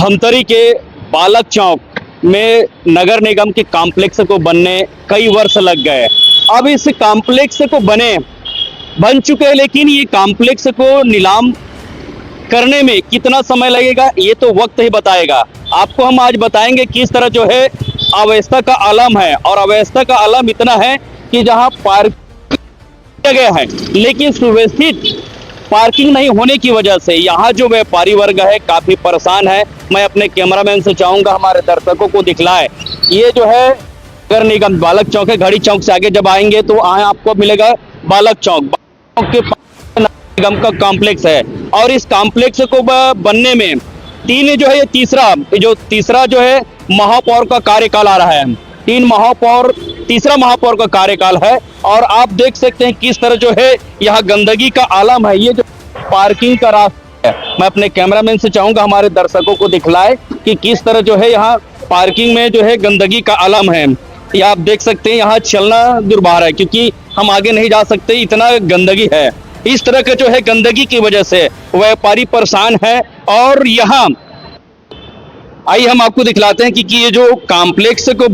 धमतरी के बालक चौक में नगर निगम के कॉम्प्लेक्स को बनने कई वर्ष लग गए। अब इस कॉम्प्लेक्स को बन चुके हैं, लेकिन ये कॉम्प्लेक्स को नीलाम करने में कितना समय लगेगा ये तो वक्त ही बताएगा। आपको हम आज बताएंगे किस तरह जो है अव्यवस्था का आलम है, और अव्यवस्था का आलम इतना है कि जहां पार्क किया गया है लेकिन सुव्यवस्थित पार्किंग नहीं होने की वजह से यहाँ जो व्यापारी वर्ग है काफी परेशान है। मैं अपने कैमरामैन से चाहूंगा हमारे दर्शकों को दिखलाए। ये जो है नगर निगम बालक चौक है। घड़ी चौक से आगे जब आएंगे तो वहाँ आपको मिलेगा बालक चौक के पास नगर निगम का कॉम्प्लेक्स है, और इस कॉम्प्लेक्स को बनने में तीसरा जो है महापौर का कार्यकाल आ रहा है। तीसरा महापौर का कार्यकाल है, और आप देख सकते हैं किस तरह जो है यहाँ गंदगी का आलम है। ये जो पार्किंग का रास्ता है, मैं अपने कैमरामैन से चाहूंगा हमारे दर्शकों को दिखलाए कि किस तरह जो है यहाँ पार्किंग में जो है गंदगी का आलम है। ये आप देख सकते हैं यहाँ चलना दुर्भार है, क्योंकि हम आगे नहीं जा सकते, इतना गंदगी है। इस तरह के जो है गंदगी की वजह से व्यापारी परेशान है। और यहाँ आइए हम आपको दिखलाते हैं कि ये जो कॉम्प्लेक्स को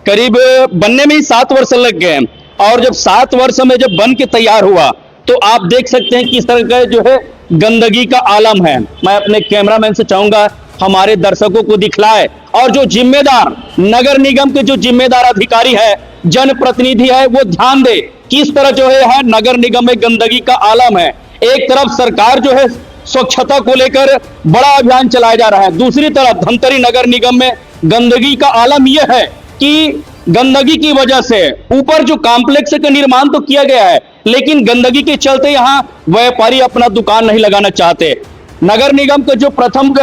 करीब बनने में ही 7 वर्ष लग गए, और जब 7 वर्ष में जब बन के तैयार हुआ तो आप देख सकते हैं किस तरह का जो है गंदगी का आलम है। मैं अपने कैमरामैन से चाहूंगा हमारे दर्शकों को दिखलाए, और जो जिम्मेदार नगर निगम के जो जिम्मेदार अधिकारी है, जनप्रतिनिधि है, वो ध्यान दे किस तरह जो है नगर निगम में गंदगी का आलम है। एक तरफ सरकार जो है स्वच्छता को लेकर बड़ा अभियान चलाया जा रहा है, दूसरी तरफ धमतरी नगर निगम में गंदगी का आलम यह है कि गंदगी की वजह से ऊपर जो कॉम्प्लेक्स का निर्माण तो किया गया है, लेकिन गंदगी के चलते यहाँ व्यापारी अपना दुकान नहीं लगाना चाहते। नगर निगम का जो प्रथम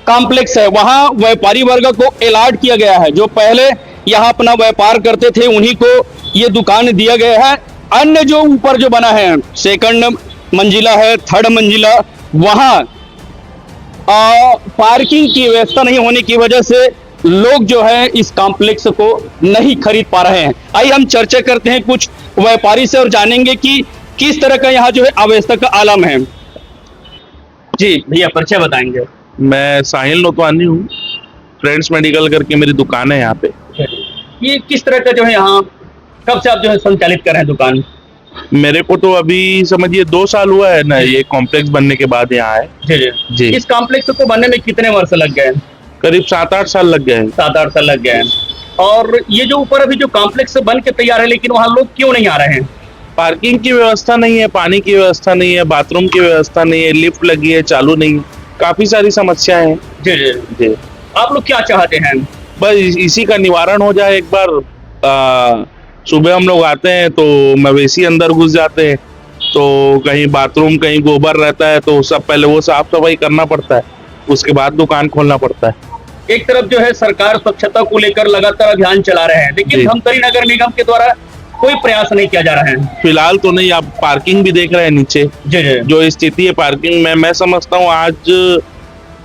कॉम्प्लेक्स है वहाँ व्यापारी वर्ग को अलॉट किया गया है। जो पहले यहाँ अपना व्यापार करते थे उन्हीं को ये दुकान दिया गया है। अन्य जो ऊपर जो बना है सेकंड मंजिला है, थर्ड मंजिला, वहाँ पार्किंग की व्यवस्था नहीं होने की वजह से लोग जो है इस कॉम्प्लेक्स को नहीं खरीद पा रहे हैं। आइए हम चर्चा करते हैं कुछ व्यापारी से और जानेंगे कि किस तरह का यहाँ जो है अव्यवस्था का आलम है। जी भैया परिचय बताएंगे। मैं साहिल नोतवानी हूँ, फ्रेंड्स मेडिकल करके मेरी दुकान है यहाँ पे। ये किस तरह का जो है यहाँ कब से आप जो है संचालित कर रहे हैं दुकान? मेरे को तो अभी समझिए 2 साल हुआ है ना, ये कॉम्प्लेक्स बनने के बाद यहाँ है। जी। इस कॉम्प्लेक्स को बनने में कितने वर्ष लग गए? करीब 7-8 साल लग गए हैं। 7-8 साल लग गए हैं। और ये जो ऊपर अभी जो कॉम्प्लेक्स बन के तैयार है, लेकिन वहाँ लोग क्यों नहीं आ रहे हैं? पार्किंग की व्यवस्था नहीं है, पानी की व्यवस्था नहीं है, बाथरूम की व्यवस्था नहीं है, लिफ्ट लगी है चालू नहीं, काफी सारी समस्याएं हैं। जी। आप लोग क्या चाहते हैं? बस इसी का निवारण हो जाए। एक बार सुबह हम लोग आते हैं तो मवेशी अंदर घुस जाते हैं, तो कहीं बाथरूम कहीं गोबर रहता है, तो सब पहले वो साफ सफाई करना पड़ता है, उसके बाद दुकान खोलना पड़ता है। एक तरफ जो है सरकार स्वच्छता को लेकर लगातार अभियान चला रहे हैं, लेकिन धमतरी नगर निगम के द्वारा कोई प्रयास नहीं किया जा रहा है। फिलहाल तो नहीं। आप पार्किंग भी देख रहे हैं नीचे जी। जो स्थिति है पार्किंग में, मैं समझता हूँ आज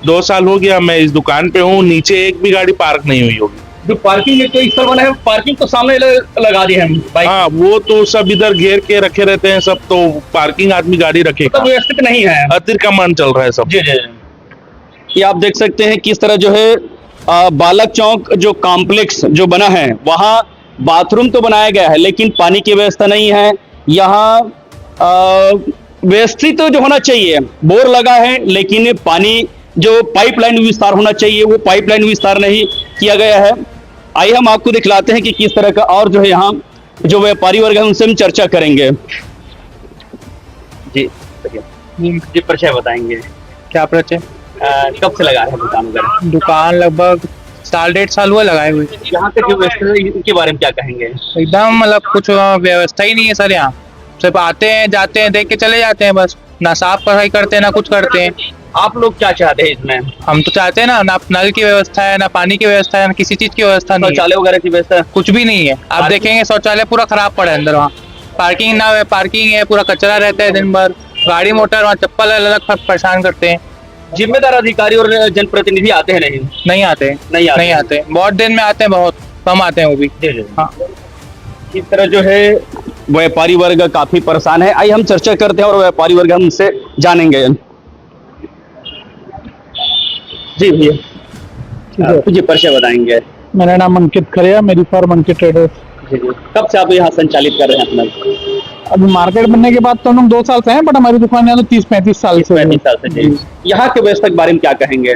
2 साल हो गया मैं इस दुकान पे हूँ, नीचे एक भी गाड़ी पार्क नहीं हुई होगी। जो पार्किंग तो इस तरह बना है, पार्किंग तो सामने लगा दी है बाइक। हाँ, वो तो सब इधर घेर के रखे रहते हैं सब, तो पार्किंग आदमी गाड़ी रखेगा। तो व्यवस्थित नहीं है, अतिक्रमण चल रहा है सब। जी। ये आप देख सकते हैं किस तरह जो है बालक चौक जो कॉम्प्लेक्स जो बना है वहाँ बाथरूम तो बनाया गया है, लेकिन पानी की व्यवस्था नहीं है। यहाँ व्यवस्थित जो होना चाहिए, बोर लगा है, लेकिन पानी जो पाइपलाइन विस्तार होना चाहिए वो पाइपलाइन विस्तार नहीं किया गया है। आइए हम आपको दिखलाते हैं कि किस तरह का और जो है यहाँ जो व्यापारी वर्ग है उनसे हम चर्चा करेंगे। जी परिचय बताएंगे। क्या परिचय? कब से लगा है दुकान वगैरह? दुकान लगभग 1.5 साल हुआ लगाए हुए। यहाँ पे जो व्यवस्था है इनके बारे में क्या कहेंगे? एकदम मतलब कुछ व्यवस्था ही नहीं है सर। यहाँ सिर्फ आते हैं जाते हैं देख के चले जाते हैं, बस ना साफ सफाई करते हैं ना कुछ करते हैं। आप लोग क्या चाहते हैं इसमें? हम तो चाहते हैं ना नल की व्यवस्था है, ना पानी की व्यवस्था है, ना किसी चीज की व्यवस्था नहीं है। शौचालय वगैरह की व्यवस्था कुछ भी नहीं है। आप देखेंगे शौचालय पूरा खराब पड़ा है अंदर। वहाँ पार्किंग ना है, पार्किंग है, पूरा कचरा रहता है दिन भर, गाड़ी मोटर वहाँ चप्पल अलग परेशान करते हैं। जिम्मेदार अधिकारी और जनप्रतिनिधि आते हैं? नहीं आते। बहुत दिन में आते हैं, बहुत कम आते हैं वो भी। हाँ। इस तरह जो है व्यापारी वर्ग काफी परेशान है। आइए हम चर्चा करते हैं और व्यापारी वर्ग हमसे जानेंगे। जी भैया, मुझे परिचय बताएंगे। मेरा नाम अंकित खरिया, मेरी फर्म अंकित ट्रेडर्स। कब से आप यहाँ संचालित कर रहे हैं अपना? अभी मार्केट बनने के बाद तो हम लोग 2 साल से हैं, बट हमारी दुकान यहाँ तो 30-35 साल से है। 35 साल से। जी, यहाँ के व्यवस्था के बारे में क्या कहेंगे?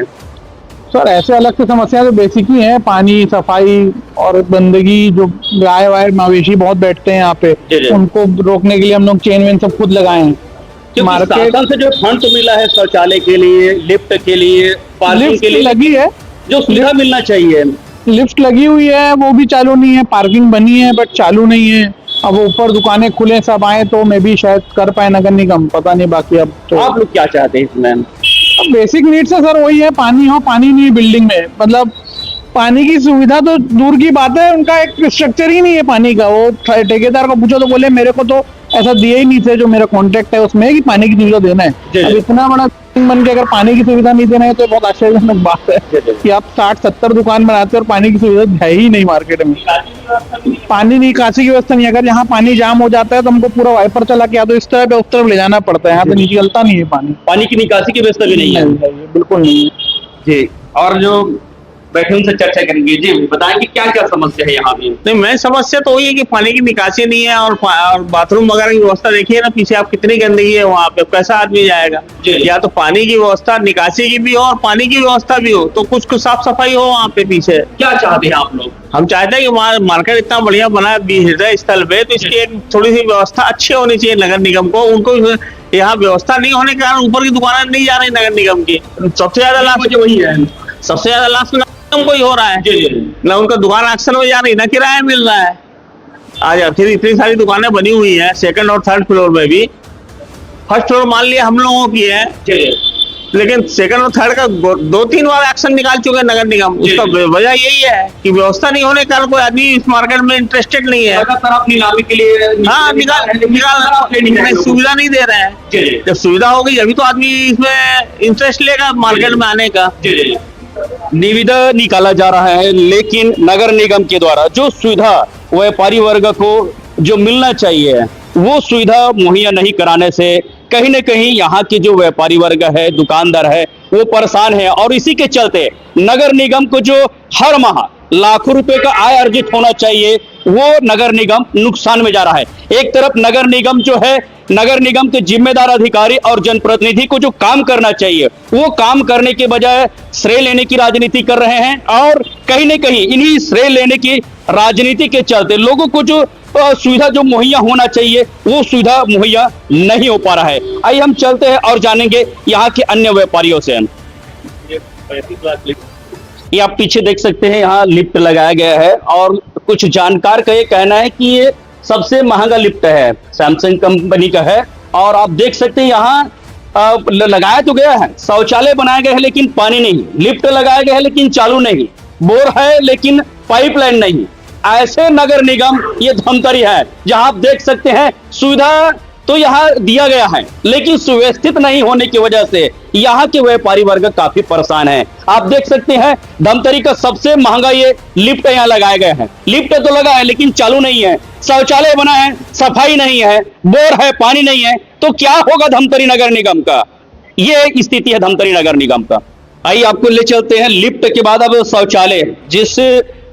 सर ऐसे अलग से समस्याएं तो बेसिक ही हैं, पानी, सफाई और गंदगी। जो गाय वाय मवेशी बहुत बैठते हैं यहाँ पे, जी, जी। उनको रोकने के लिए हम लोग चेन वेन सब खुद लगाए हैं। क्योंकि शासन से जो फंड तो मिला है शौचालय के लिए, लिफ्ट के लिए, पार्किंग लिफ्ट के लिए, लगी है, जो सुविधा मिलना चाहिए। लिफ्ट लगी हुई है, वो भी चालू नहीं है। पार्किंग बनी है बट चालू नहीं है। अब ऊपर दुकानें खुले सब आए तो मे भी शायद कर पाए नगर निगम, पता नहीं। बाकी अब तो आप लोग क्या चाहते हैं इसमें? अब बेसिक नीड्स है सर, वही है, पानी हो, पानी नहीं है बिल्डिंग में। मतलब पानी की सुविधा तो दूर की बात है, उनका एक स्ट्रक्चर ही नहीं है पानी का। वो ठेकेदार को पूछो तो बोले मेरे को तो ऐसा दिए ही नहीं थे, जो मेरा कॉन्ट्रैक्ट है उसमें कि पानी की सुविधा देना है। अब इतना बड़ा बन के अगर पानी की सुविधा नहीं देना है तो बहुत आश्चर्यजनक बात है कि आप 60-70 दुकान बनाते हो और पानी की सुविधा है ही नहीं मार्केट में। पानी निकासी की व्यवस्था नहीं है। अगर यहाँ पानी जाम हो जाता है तो हमको पूरा वाइपर चला के या तो इस तरफ या उस तरफ ले जाना पड़ता है। यहाँ तो निकलता नहीं है पानी। पानी की निकासी की व्यवस्था भी नहीं है। बिल्कुल नहीं है जी, और जो बैठे उनसे चर्चा करेंगे। जी बताएंगे क्या क्या समस्या है यहाँ भी? नहीं, मैं समस्या तो वही है कि पानी की निकासी नहीं है और बाथरूम वगैरह की व्यवस्था देखिए ना, पीछे आप कितनी गंदगी है वहाँ पे, कैसा आदमी जाएगा। या तो पानी की व्यवस्था, निकासी की भी हो और पानी की व्यवस्था भी हो, तो कुछ साफ सफाई हो वहाँ पे पीछे। क्या चाहते हैं आप लोग? हम चाहते हैं कि मार्केट इतना बढ़िया बना है हृदय स्थल पे, तो इसकी एक थोड़ी सी व्यवस्था अच्छी होनी चाहिए नगर निगम को। उनको यहाँ व्यवस्था नहीं होने के कारण ऊपर की दुकानें नहीं जा रही नगर निगम की। सबसे ज्यादा लाभ वही है, सबसे ज्यादा लाभ को ही हो रहा है ना। उनका दुकान एक्शन में जा रही, ना किराया मिल रहा है। आज फिर इतनी सारी दुकानें बनी हुई हैं सेकंड और थर्ड फ्लोर में भी। फर्स्ट फ्लोर मान लिया हम लोगों की है, लेकिन सेकंड और थर्ड का 2-3 बार एक्शन निकाल चुके हैं नगर निगम। उसका वजह यही है कि व्यवस्था नहीं होने के कारण कोई आदमी इस मार्केट में इंटरेस्टेड नहीं है। नीलामी के लिए हाँ, निकाल सुविधा नहीं दे रहे हैं। जब सुविधा होगी अभी तो आदमी इसमें इंटरेस्ट लेगा मार्केट में आने का। निविदा निकाला जा रहा है, लेकिन नगर निगम के द्वारा जो सुविधा व्यापारी वर्ग को जो मिलना चाहिए वो सुविधा मुहैया नहीं कराने से कहीं न कहीं यहाँ के जो व्यापारी वर्ग है, दुकानदार है, वो परेशान है। और इसी के चलते नगर निगम को जो हर माह लाखों रुपए का आय अर्जित होना चाहिए, वो नगर निगम नुकसान में जा रहा है। एक तरफ नगर निगम जो है, नगर निगम के जिम्मेदार अधिकारी और जनप्रतिनिधि को जो काम करना चाहिए वो काम करने के बजाय श्रेय लेने की राजनीति कर रहे हैं। और कहीं न कहीं इन्हीं श्रेय लेने की राजनीति के चलते लोगों को जो सुविधा जो मुहैया होना चाहिए वो सुविधा मुहैया नहीं हो पा रहा है। आइए हम चलते हैं और जानेंगे यहाँ के अन्य व्यापारियों से। ये आप पीछे देख सकते हैं, यहाँ लिफ्ट लगाया गया है और कुछ जानकार का ये कहना है कि ये सबसे महंगा लिफ्ट है, सैमसंग कंपनी का है। और आप देख सकते हैं यहाँ लगाया तो गया है, शौचालय बनाया गया है लेकिन पानी नहीं, लिफ्ट लगाया गया है लेकिन चालू नहीं, बोर है लेकिन पाइपलाइन नहीं। ऐसे नगर निगम ये धमतरी है जहां आप देख सकते हैं सुविधा तो यहाँ दिया गया है लेकिन सुव्यवस्थित नहीं होने की वजह से यहाँ के व्यापारी वर्ग काफी परेशान है। आप देख सकते हैं धमतरी का सबसे महंगा ये लिफ्ट यहाँ लगाया गया है। लिफ्ट तो लगा है लेकिन चालू नहीं है, शौचालय बना है, सफाई नहीं है, बोर है, पानी नहीं है, तो क्या होगा धमतरी नगर निगम का? ये स्थिति है धमतरी नगर निगम का। आइए आपको ले चलते हैं लिफ्ट के बाद अब शौचालय। जिस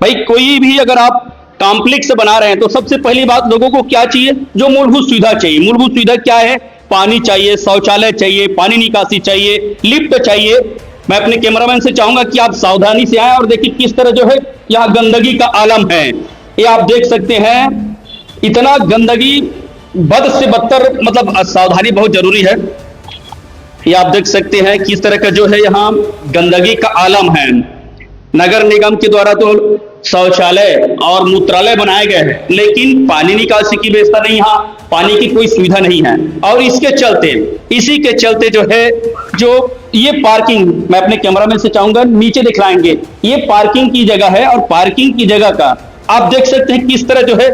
भाई कोई भी अगर आप कॉम्प्लेक्स बना रहे हैं तो सबसे पहली बात लोगों को क्या चाहिए? जो मूलभूत सुविधा चाहिए। मूलभूत सुविधा क्या है? पानी चाहिए, शौचालय चाहिए, पानी निकासी चाहिए, लिफ्ट चाहिए। मैं अपने कैमरामैन से चाहूंगा कि आप सावधानी से आए और देखिए किस तरह जो है यहाँ गंदगी का आलम है। ये आप देख सकते हैं, इतना गंदगी, बद से बदतर, मतलब सावधानी बहुत जरूरी है। ये आप देख सकते हैं किस तरह का जो है यहाँ गंदगी का आलम है। नगर निगम के द्वारा तो शौचालय और मूत्रालय बनाए गए हैं लेकिन पानी निकासी की व्यवस्था नहीं, यहाँ पानी की कोई सुविधा नहीं है। और इसी के चलते जो है जो ये पार्किंग, मैं अपने कैमरामैन से चाहूंगा नीचे दिखलाएंगे, ये पार्किंग की जगह है और पार्किंग की जगह का आप देख सकते हैं किस तरह जो है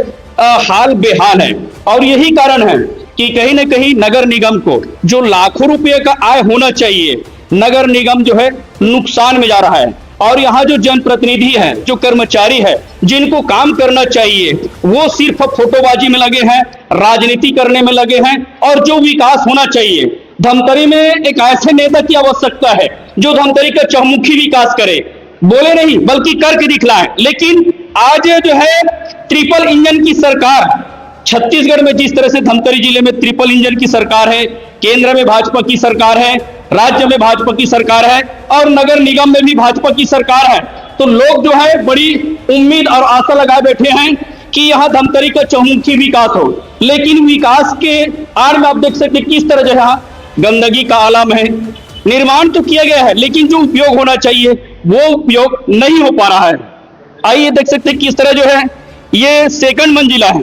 हाल बेहाल है। और यही कारण है कि कहीं ना कहीं नगर निगम को जो लाखों रुपए का आय होना चाहिए, नगर निगम जो है नुकसान में जा रहा है। और यहाँ जो जनप्रतिनिधि है, जो कर्मचारी है, जिनको काम करना चाहिए वो सिर्फ फोटोबाजी में लगे हैं, राजनीति करने में लगे हैं। और जो विकास होना चाहिए, धमतरी में एक ऐसे नेता की आवश्यकता है जो धमतरी का चहुमुखी विकास करे, बोले नहीं बल्कि करके दिखलाए। लेकिन आज जो है ट्रिपल इंजन की सरकार, छत्तीसगढ़ में जिस तरह से धमतरी जिले में ट्रिपल इंजन की सरकार है, केंद्र में भाजपा की सरकार है, राज्य में भाजपा की सरकार है और नगर निगम में भी भाजपा की सरकार है, तो लोग जो है बड़ी उम्मीद और आशा लगाए बैठे हैं कि यहाँ धमतरी का चहुमुखी विकास हो। लेकिन विकास के आड़ में आप देख सकते किस तरह जो है गंदगी का आलम है। निर्माण तो किया गया है लेकिन जो उपयोग होना चाहिए वो उपयोग नहीं हो पा रहा है। आइए देख सकते किस तरह जो है ये सेकंड मंजिला है,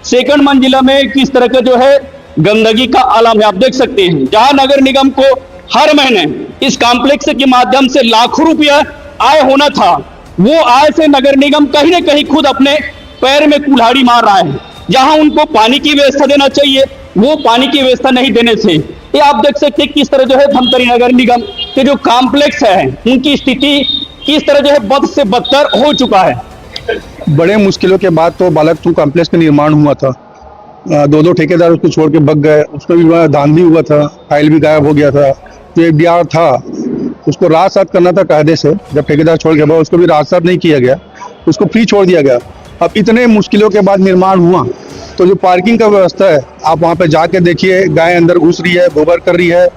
सेकंड मंजिला में किस तरह का जो है गंदगी का आलम है। आप देख सकते हैं जहां नगर निगम को हर महीने इस कॉम्प्लेक्स के माध्यम से लाखों रुपया आय होना था, वो आय से नगर निगम कहीं ना कहीं खुद अपने पैर में कुल्हाड़ी मार रहा है। जहां उनको पानी की व्यवस्था देना चाहिए वो पानी की व्यवस्था नहीं देने से ये आप देख सकते हैं किस तरह जो है धमतरी नगर निगम के जो कॉम्प्लेक्स है उनकी स्थिति किस तरह जो है बद से बदतर हो चुका है। बड़े मुश्किलों के बाद तो बालक 2 कॉम्प्लेक्स का निर्माण हुआ था। 2 ठेकेदार उसको छोड़ के भग गए, उसमें भी बड़ा धांधली हुआ था, फाइल भी गायब हो गया था। जो एफडीआर था उसको रात सात करना था कायदे से, जब ठेकेदार छोड़ गया उसको भी रात सात नहीं किया गया, उसको फ्री छोड़ दिया गया। अब इतने मुश्किलों के बाद निर्माण हुआ तो जो पार्किंग का व्यवस्था है आप वहाँ पे जाके देखिए, गाय अंदर घुस रही है, गोबर कर रही है,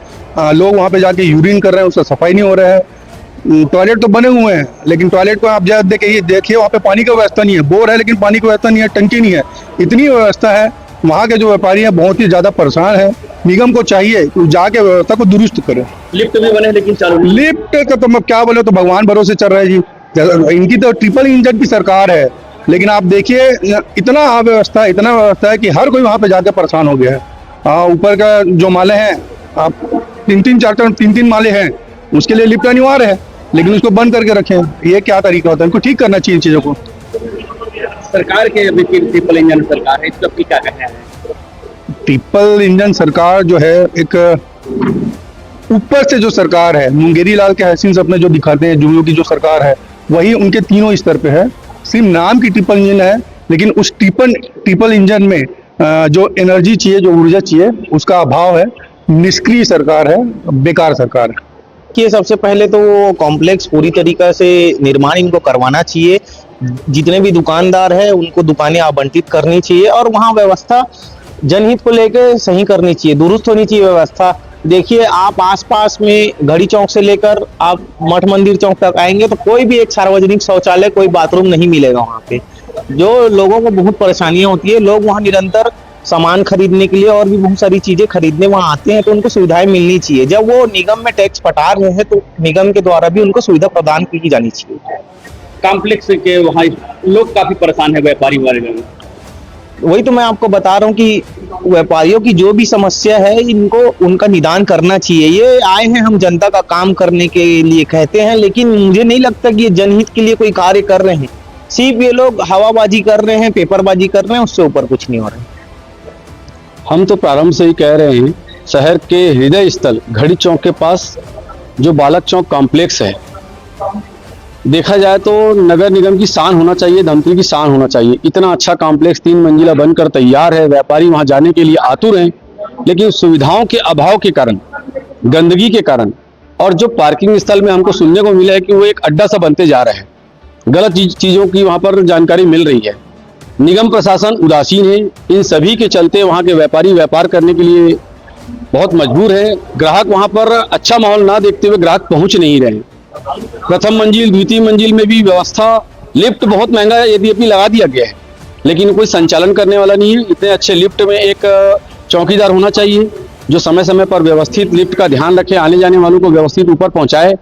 लोग वहाँ पे जाके यूरिन कर रहे हैं, उसका सफाई नहीं हो रहा है। टॉयलेट तो बने हुए हैं लेकिन टॉयलेट को आप जब देखिए वहाँ पे पानी का व्यवस्था नहीं है, बोर है लेकिन पानी की व्यवस्था नहीं है, टंकी नहीं है, इतनी व्यवस्था है। वहाँ के जो व्यापारी हैं बहुत ही ज्यादा परेशान है। निगम को चाहिए कि जाके व्यवस्था को दुरुस्त करे। लिफ्ट भी बने लेकिन चालू नहीं। लिफ्ट का तो मैं क्या बोले, तो भगवान भरोसे चल रहा है जी। इनकी तो ट्रिपल इंजन की सरकार है लेकिन आप देखिए इतना अव्यवस्था है कि हर कोई वहाँ पे जाके परेशान हो गया है। ऊपर का जो माले हैं आप 3-3 माले हैं, उसके लिए लिफ्ट अनिवार्य है लेकिन उसको बंद करके रखें, ये क्या तरीका होता है? इनको ठीक करना चाहिए चीजों को। सरकार के अभी ट्रिपल इंजन सरकार है, इसका क्या कहना है? ट्रिपल इंजन सरकार जो है एक ऊपर से जो सरकार है, मुंगेरी लाल के हसीन सपने जो दिखाते हैं जुमलों की जो सरकार है वही उनके तीनों स्तर पे है। सिर्फ नाम की ट्रिपल इंजन है लेकिन उस ट्रिपल इंजन में जो एनर्जी चाहिए, जो ऊर्जा चाहिए, उसका अभाव है। निष्क्रिय सरकार है, बेकार सरकार है। कि सबसे पहले तो वो कॉम्प्लेक्स पूरी तरीका से निर्माण इनको करवाना चाहिए। जितने भी दुकानदार हैं उनको दुकानें आवंटित करनी चाहिए और वहाँ व्यवस्था जनहित को लेकर सही करनी चाहिए, दुरुस्त होनी चाहिए व्यवस्था। देखिए आप आसपास में घड़ी चौक से लेकर आप मठ मंदिर चौक तक आएंगे तो कोई भी एक सार्वजनिक शौचालय, कोई बाथरूम नहीं मिलेगा वहाँ पे, जो लोगों को बहुत परेशानियां होती है। लोग वहाँ निरंतर सामान खरीदने के लिए और भी बहुत सारी चीजें खरीदने वहाँ आते हैं तो उनको सुविधाएं मिलनी चाहिए। जब वो निगम में टैक्स पटा रहे हैं तो निगम के द्वारा भी उनको सुविधा प्रदान की जानी चाहिए। कॉम्प्लेक्स के वहाँ लोग काफी परेशान है, व्यापारी वर्ग में। वही तो मैं आपको बता रहा हूँ कि व्यापारियों की जो भी समस्या है इनको उनका निदान करना चाहिए। ये आए हैं हम जनता का काम करने के लिए कहते हैं लेकिन मुझे नहीं लगता कि ये जनहित के लिए कोई कार्य कर रहे हैं। सिर्फ ये लोग हवाबाजी कर रहे हैं, पेपरबाजी कर रहे हैं, उससे ऊपर कुछ नहीं हो रहा है। हम तो प्रारंभ से ही कह रहे हैं शहर के हृदय स्थल घड़ी चौक के पास जो बालक चौक कॉम्प्लेक्स है, देखा जाए तो नगर निगम की शान होना चाहिए, धमतरी की शान होना चाहिए। इतना अच्छा कॉम्प्लेक्स 3 मंजिला बनकर तैयार है, व्यापारी वहां जाने के लिए आतुर हैं, लेकिन सुविधाओं के अभाव के कारण, गंदगी के कारण और जो पार्किंग स्थल में हमको सुनने को मिला है कि वो एक अड्डा सा बनते जा रहा है, गलत चीजों की वहां पर जानकारी मिल रही है। निगम प्रशासन उदासीन है। इन सभी के चलते वहां के व्यापारी व्यापार करने के लिए बहुत मजबूर है। ग्राहक वहां पर अच्छा माहौल ना देखते हुए ग्राहक पहुंच नहीं रहे। प्रथम मंजिल, द्वितीय मंजिल में भी व्यवस्था, लिफ्ट बहुत महंगा है, यद्यपि लगा दिया गया है लेकिन कोई संचालन करने वाला नहीं है। इतने अच्छे लिफ्ट में एक चौकीदार होना चाहिए जो समय समय पर व्यवस्थित लिफ्ट का ध्यान रखे, आने जाने वालों को व्यवस्थित ऊपर पहुंचाए।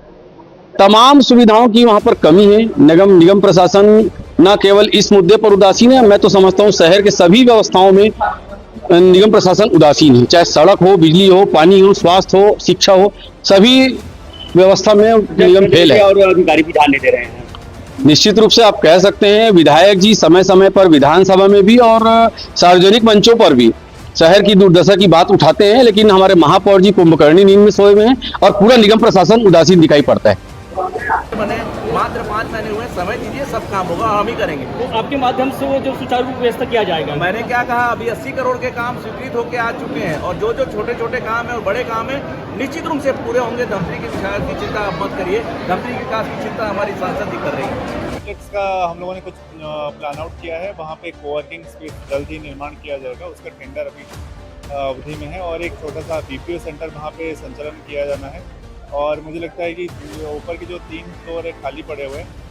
तमाम सुविधाओं की वहां पर कमी है। निगम प्रशासन न केवल इस मुद्दे पर उदासीन है, मैं तो समझता हूँ शहर के सभी व्यवस्थाओं में निगम प्रशासन उदासीन है। चाहे सड़क हो, बिजली हो, पानी हो, स्वास्थ्य हो, शिक्षा हो, सभी व्यवस्था में निगम फेल है और अधिकारी भी ध्यान नहीं दे रहे हैं। निश्चित रूप से आप कह सकते हैं विधायक जी समय समय पर विधानसभा में भी और सार्वजनिक मंचों पर भी शहर की दुर्दशा की बात उठाते हैं, लेकिन हमारे महापौर जी कुंभकर्णी नींद में सोए हुए हैं और पूरा निगम प्रशासन उदासीन दिखाई पड़ता है। बने मात्र 5 महीने हुए, समय दीजिए। सब काम होगा और हम ही करेंगे। तो आपके माध्यम से वो जो सुचारू रूप व्यवस्था किया जाएगा। मैंने क्या कहा, अभी 80 करोड़ के काम स्वीकृत होकर आ चुके हैं और जो जो छोटे छोटे काम है और बड़े काम है निश्चित रूप से पूरे होंगे। धमतरी की विकास की चिंता आप मत करिए, धमतरी की विकास की चिंता हमारी सांसद ही कर रही है। कॉम्प्लेक्स का हम लोगों ने कुछ प्लान आउट किया है, वहाँ पे कोवर्किंग स्पेस जल्द ही निर्माण किया जाएगा, उसका टेंडर अभी अवधि में है और एक छोटा सा BPO सेंटर वहाँ पे संचालन किया जाना है। और मुझे लगता है कि ऊपर के जो 3 फ्लोर है खाली पड़े हुए हैं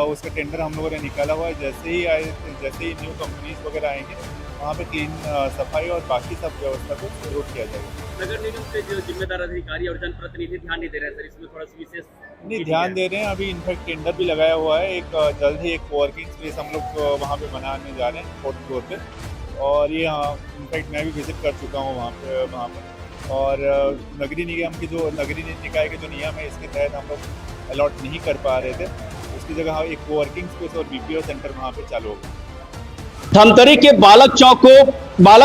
उसका टेंडर हम लोगों ने निकाला हुआ है। जैसे ही न्यू कंपनीज वगैरह आएंगे वहाँ पे क्लीन सफाई और बाकी सब व्यवस्था को शुरू किया जाएगा। नगर निगम के जो जिम्मेदार अधिकारी और जनप्रतिनिधि ध्यान नहीं दे रहे हैं सर, इसमें थोड़ा सा विशेष नहीं ध्यान दे रहे हैं। अभी इनफैक्ट टेंडर भी लगाया हुआ है, एक जल्द ही एक कोवर्किंग स्पेस हम लोग वहाँ पे बनाने जा रहे हैं 4th फ्लोर पे। और ये इनफैक्ट मैं भी विजिट कर चुका हूँ वहाँ पे। और नगरीय निगम की जो नगरीय निकाय के जो नियम है इसके तहत हम लोग अलॉट नहीं कर पा रहे थे, उसकी जगह एक कोवर्किंग स्पेस और BPO सेंटर वहाँ पे चालू होगा। धमतरी के बालक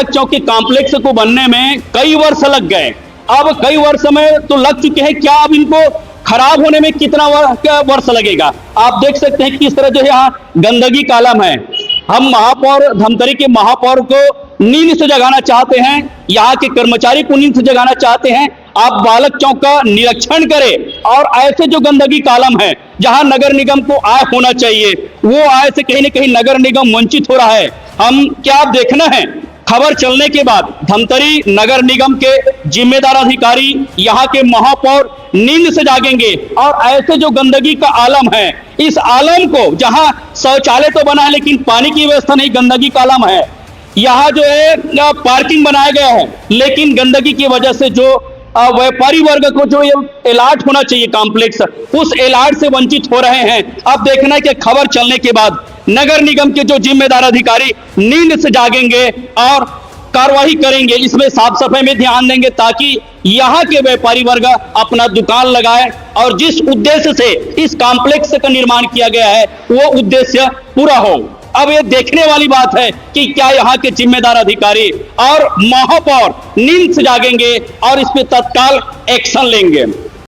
चौक के कॉम्प्लेक्स को बनने में कई वर्ष लग गए। अब कई वर्ष में तो लग चुके हैं, क्या अब इनको खराब होने में कितना वर्ष लगेगा? आप देख सकते हैं किस तरह जो यहाँ गंदगी का आलम है। हम महापौर, धमतरी के महापौर को नींद से जगाना चाहते हैं, यहाँ के कर्मचारी को नींद से जगाना चाहते हैं। आप बालक चौक का निरीक्षण करें और ऐसे जो गंदगी का आलम है, जहां नगर निगम को आय होना चाहिए, वो आय से कहीं न कहीं नगर निगम वंचित हो रहा है। हम क्या देखना है, खबर चलने के बाद धमतरी नगर निगम के जिम्मेदार अधिकारी, यहाँ के महापौर नींद से जागेंगे और ऐसे जो गंदगी का आलम है, इस आलम को, जहां शौचालय तो बना है लेकिन पानी की व्यवस्था नहीं, गंदगी का आलम है। यहाँ जो है पार्किंग बनाया गया है, लेकिन गंदगी की वजह से जो व्यापारी वर्ग को जो ये अलॉट होना चाहिए कॉम्प्लेक्स, उस अलॉट से वंचित हो रहे हैं। अब देखना है कि खबर चलने के बाद नगर निगम के जो जिम्मेदार अधिकारी नींद से जागेंगे और कार्रवाई करेंगे, इसमें साफ सफाई में ध्यान देंगे ताकि यहाँ के व्यापारी वर्ग अपना दुकान लगाए और जिस उद्देश्य से इस कॉम्प्लेक्स का निर्माण किया गया है वो उद्देश्य पूरा हो। अब ये देखने वाली बात है कि क्या यहाँ के जिम्मेदार अधिकारी और महापौर नींद से जागेंगे और इस पे तत्काल एक्शन लेंगे।